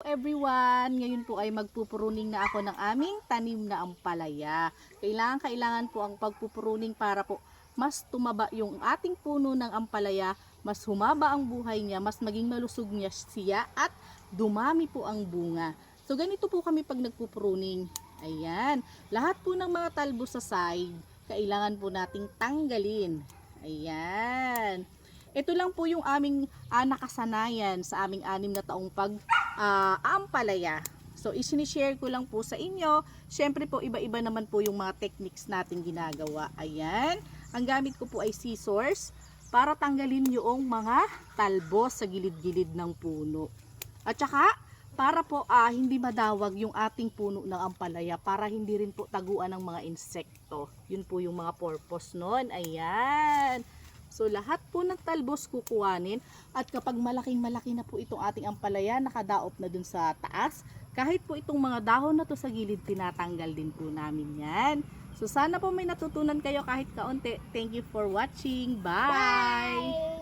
everyone! Ngayon po ay magpupuruning na ako ng aming tanim na ampalaya. Kailangan po ang pagpupuruning para po mas tumaba yung ating puno ng ampalaya, mas humaba ang buhay niya, mas maging malusog niya siya at dumami po ang bunga. So ganito po kami pag nagpupuruning. Ayan, lahat po ng mga talbos sa side, kailangan po nating tanggalin. Ayan. Ito lang po yung aming nakasanayan sa aming 6 na taong pag-aampalaya. So, isinishare ko lang po sa inyo. Siyempre po, iba-iba naman po yung mga techniques natin ginagawa. Ayan. Ang gamit ko po ay scissors para tanggalin yung mga talbos sa gilid-gilid ng puno. At saka, para po hindi madawag yung ating puno ng ampalaya, para hindi rin po taguan ng mga insekto. Yun po yung mga purpose nun. Ayan. So, lahat po ng talbos kukuhanin at kapag malaking-malaki na po itong ating ampalaya, nakadaop na dun sa taas, kahit po itong mga dahon na to sa gilid, tinatanggal din po namin yan. So, sana po may natutunan kayo kahit kaunti. Thank you for watching. Bye!